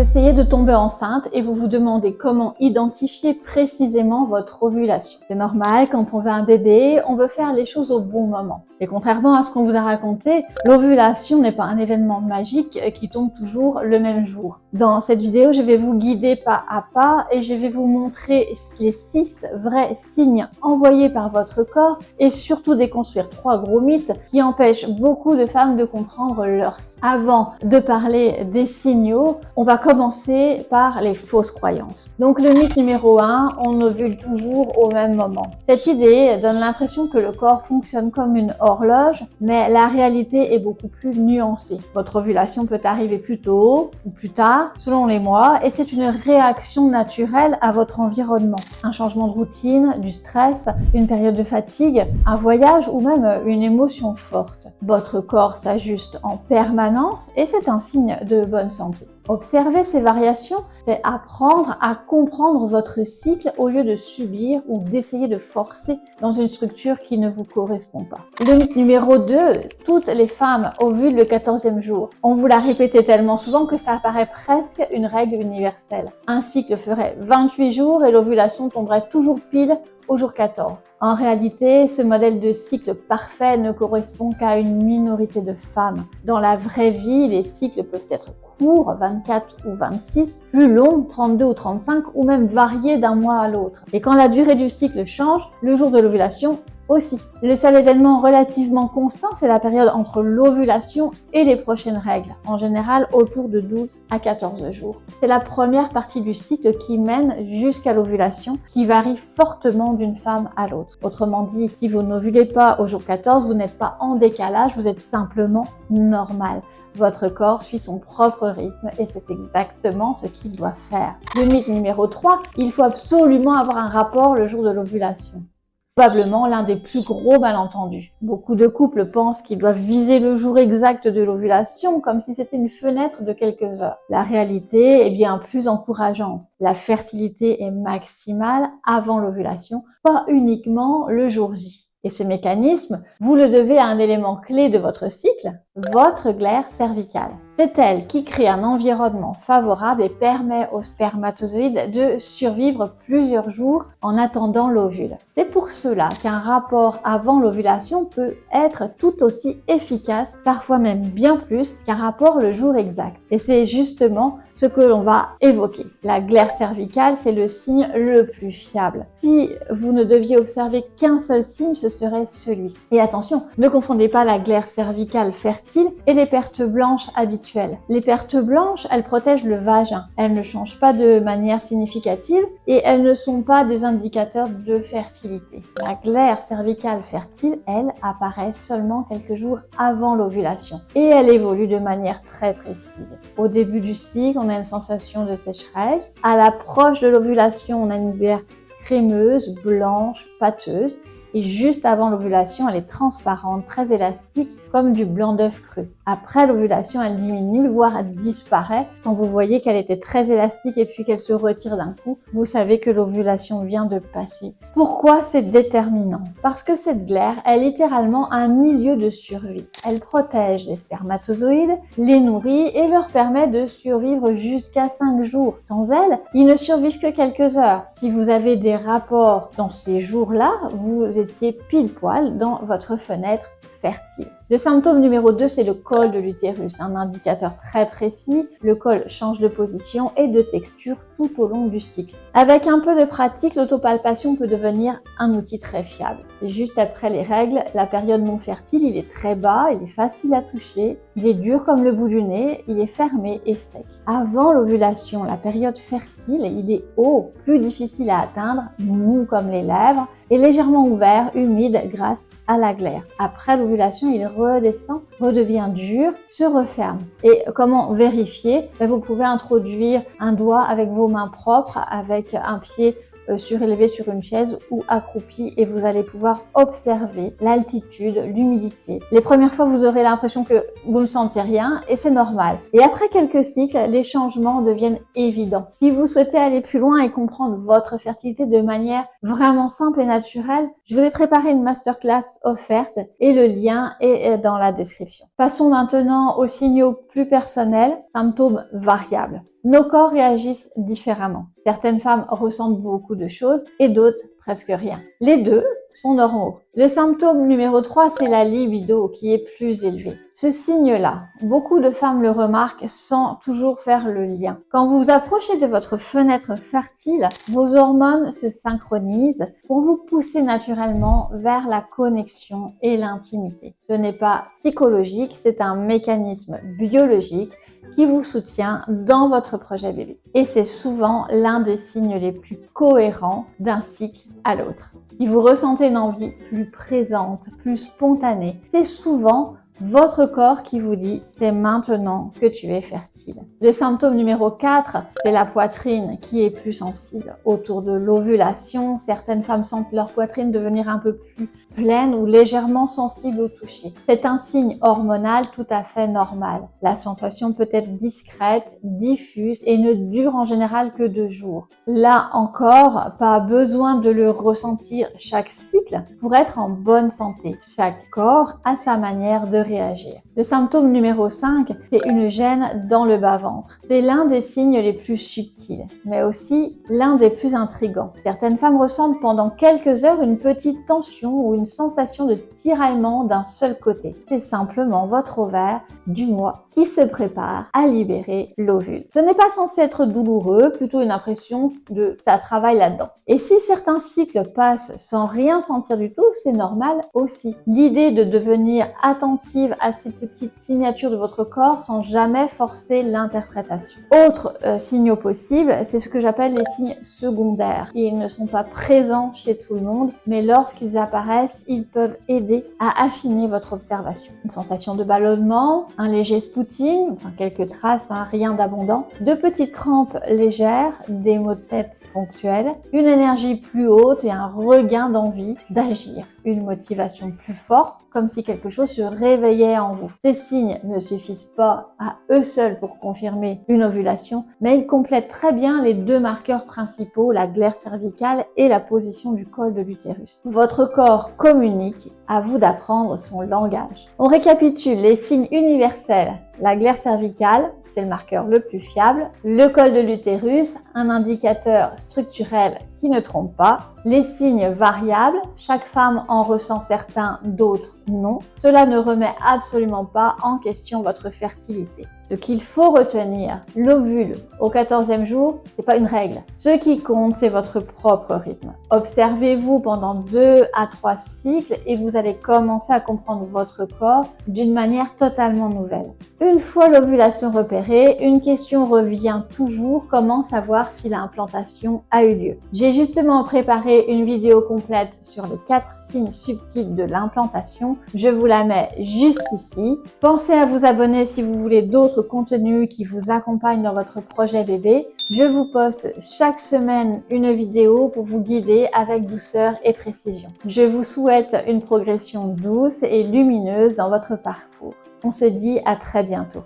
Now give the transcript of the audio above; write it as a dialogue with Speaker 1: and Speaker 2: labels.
Speaker 1: essayez de tomber enceinte et vous vous demandez comment identifier précisément votre ovulation. C'est normal, quand on veut un bébé, on veut faire les choses au bon moment. Et contrairement à ce qu'on vous a raconté, l'ovulation n'est pas un événement magique qui tombe toujours le même jour. Dans cette vidéo, je vais vous guider pas à pas et je vais vous montrer les 6 vrais signes envoyés par votre corps et surtout déconstruire 3 gros mythes qui empêchent beaucoup de femmes de comprendre leur cycle. Avant de parler des signaux, on va commencer par les fausses croyances. Donc le mythe numéro 1, on ovule toujours au même moment. Cette idée donne l'impression que le corps fonctionne comme une horloge, mais la réalité est beaucoup plus nuancée. Votre ovulation peut arriver plus tôt ou plus tard, selon les mois, et c'est une réaction naturelle à votre environnement. Un changement de routine, du stress, une période de fatigue, un voyage ou même une émotion forte. Votre corps s'ajuste en permanence et c'est un signe de bonne santé. Observer ces variations, c'est apprendre à comprendre votre cycle au lieu de subir ou d'essayer de forcer dans une structure qui ne vous correspond pas. Le mythe numéro 2, toutes les femmes ovulent le 14e jour. On vous l'a répété tellement souvent que ça apparaît presque une règle universelle. Un cycle ferait 28 jours et l'ovulation tomberait toujours pile au jour 14. En réalité, ce modèle de cycle parfait ne correspond qu'à une minorité de femmes. Dans la vraie vie, les cycles peuvent être courts, 24 ou 26, plus longs, 32 ou 35, ou même varier d'un mois à l'autre. Et quand la durée du cycle change, le jour de l'ovulation aussi. Le seul événement relativement constant, c'est la période entre l'ovulation et les prochaines règles, en général autour de 12 à 14 jours. C'est la première partie du cycle qui mène jusqu'à l'ovulation, qui varie fortement d'une femme à l'autre. Autrement dit, si vous n'ovulez pas au jour 14, vous n'êtes pas en décalage, vous êtes simplement normal. Votre corps suit son propre rythme et c'est exactement ce qu'il doit faire. Le mythe numéro 3, il faut absolument avoir un rapport le jour de l'ovulation. Probablement l'un des plus gros malentendus. Beaucoup de couples pensent qu'ils doivent viser le jour exact de l'ovulation comme si c'était une fenêtre de quelques heures. La réalité est bien plus encourageante. La fertilité est maximale avant l'ovulation, pas uniquement le jour J. Et ce mécanisme, vous le devez à un élément clé de votre cycle, votre glaire cervicale. C'est elle qui crée un environnement favorable et permet aux spermatozoïdes de survivre plusieurs jours en attendant l'ovule. C'est pour cela qu'un rapport avant l'ovulation peut être tout aussi efficace, parfois même bien plus qu'un rapport le jour exact. Et c'est justement ce que l'on va évoquer. La glaire cervicale, c'est le signe le plus fiable. Si vous ne deviez observer qu'un seul signe, ce serait celui-ci. Et attention, ne confondez pas la glaire cervicale fertile et les pertes blanches habituelles. Les pertes blanches, elles protègent le vagin. Elles ne changent pas de manière significative et elles ne sont pas des indicateurs de fertilité. La glaire cervicale fertile, elle, apparaît seulement quelques jours avant l'ovulation et elle évolue de manière très précise. Au début du cycle, on a une sensation de sécheresse. À l'approche de l'ovulation, on a une glaire crémeuse, blanche, pâteuse. Et juste avant l'ovulation, elle est transparente, très élastique, comme du blanc d'œuf cru. Après l'ovulation, elle diminue, voire elle disparaît. Quand vous voyez qu'elle était très élastique et puis qu'elle se retire d'un coup, vous savez que l'ovulation vient de passer. Pourquoi c'est déterminant? Parce que cette glaire est littéralement un milieu de survie. Elle protège les spermatozoïdes, les nourrit et leur permet de survivre jusqu'à 5 jours. Sans elle, ils ne survivent que quelques heures. Si vous avez des rapports dans ces jours-là, vous étiez pile poil dans votre fenêtre fertile. Le symptôme numéro 2, c'est le col de l'utérus, un indicateur très précis. Le col change de position et de texture tout au long du cycle. Avec un peu de pratique, l'autopalpation peut devenir un outil très fiable. Et juste après les règles, la période non fertile, il est très bas, il est facile à toucher, il est dur comme le bout du nez, il est fermé et sec. Avant l'ovulation, la période fertile, il est haut, plus difficile à atteindre, mou comme les lèvres, et légèrement ouvert, humide grâce à la glaire. Après l'ovulation, il redescend, redevient dur, se referme. Et comment vérifier? Vous pouvez introduire un doigt avec vos mains propres, avec un pied surélevé sur une chaise ou accroupi et vous allez pouvoir observer l'altitude, l'humidité. Les premières fois, vous aurez l'impression que vous ne sentez rien et c'est normal. Et après quelques cycles, les changements deviennent évidents. Si vous souhaitez aller plus loin et comprendre votre fertilité de manière vraiment simple et naturelle, je vous ai préparé une masterclass offerte et le lien est dans la description. Passons maintenant aux signaux plus personnels, symptômes variables. Nos corps réagissent différemment. Certaines femmes ressentent beaucoup de choses et d'autres presque rien. Les deux sont normaux. Le symptôme numéro 3, c'est la libido qui est plus élevée. Ce signe-là, beaucoup de femmes le remarquent sans toujours faire le lien. Quand vous vous approchez de votre fenêtre fertile, vos hormones se synchronisent pour vous pousser naturellement vers la connexion et l'intimité. Ce n'est pas psychologique, c'est un mécanisme biologique qui vous soutient dans votre projet bébé. Et c'est souvent l'un des signes les plus cohérents d'un cycle à l'autre. Si vous ressentez une envie plus présente, plus spontanée, c'est souvent votre corps qui vous dit « c'est maintenant que tu es fertile ». Le symptôme numéro 4, c'est la poitrine qui est plus sensible. Autour de l'ovulation, certaines femmes sentent leur poitrine devenir un peu plus pleine ou légèrement sensible au toucher. C'est un signe hormonal tout à fait normal. La sensation peut être discrète, diffuse et ne dure en général que 2 jours. Là encore, pas besoin de le ressentir chaque cycle pour être en bonne santé. Chaque corps a sa manière de réagir. Le symptôme numéro 5, c'est une gêne dans le bas-ventre. C'est l'un des signes les plus subtils, mais aussi l'un des plus intrigants. Certaines femmes ressentent pendant quelques heures une petite tension ou une sensation de tiraillement d'un seul côté. C'est simplement votre ovaire du mois qui se prépare à libérer l'ovule. Ce n'est pas censé être douloureux, plutôt une impression de ça travaille là-dedans. Et si certains cycles passent sans rien sentir du tout, c'est normal aussi. L'idée de devenir attentive à ces petites signatures de votre corps sans jamais forcer l'interprétation. Autre signaux possibles, c'est ce que j'appelle les signes secondaires. Ils ne sont pas présents chez tout le monde, mais lorsqu'ils apparaissent, ils peuvent aider à affiner votre observation. Une sensation de ballonnement, un léger spotting, enfin quelques traces, rien d'abondant, de petites crampes légères, des maux de tête ponctuels, une énergie plus haute et un regain d'envie d'agir, une motivation plus forte, comme si quelque chose se réveillait en vous. Ces signes ne suffisent pas à eux seuls pour confirmer une ovulation, mais ils complètent très bien les 2 marqueurs principaux, la glaire cervicale et la position du col de l'utérus. Votre corps communique, à vous d'apprendre son langage. On récapitule les signes universels. La glaire cervicale, c'est le marqueur le plus fiable. Le col de l'utérus, un indicateur structurel qui ne trompe pas. Les signes variables, chaque femme en ressent certains, d'autres non. Cela ne remet absolument pas en question votre fertilité. Ce qu'il faut retenir, l'ovule au 14e jour, c'est pas une règle. Ce qui compte, c'est votre propre rythme. Observez-vous pendant 2 à 3 cycles et vous allez commencer à comprendre votre corps d'une manière totalement nouvelle. Une fois l'ovulation repérée, une question revient toujours, comment savoir si l'implantation a eu lieu. J'ai justement préparé une vidéo complète sur les 4 signes subtils de l'implantation. Je vous la mets juste ici. Pensez à vous abonner si vous voulez d'autres contenus qui vous accompagnent dans votre projet bébé. Je vous poste chaque semaine une vidéo pour vous guider avec douceur et précision. Je vous souhaite une progression douce et lumineuse dans votre parcours. On se dit à très bientôt.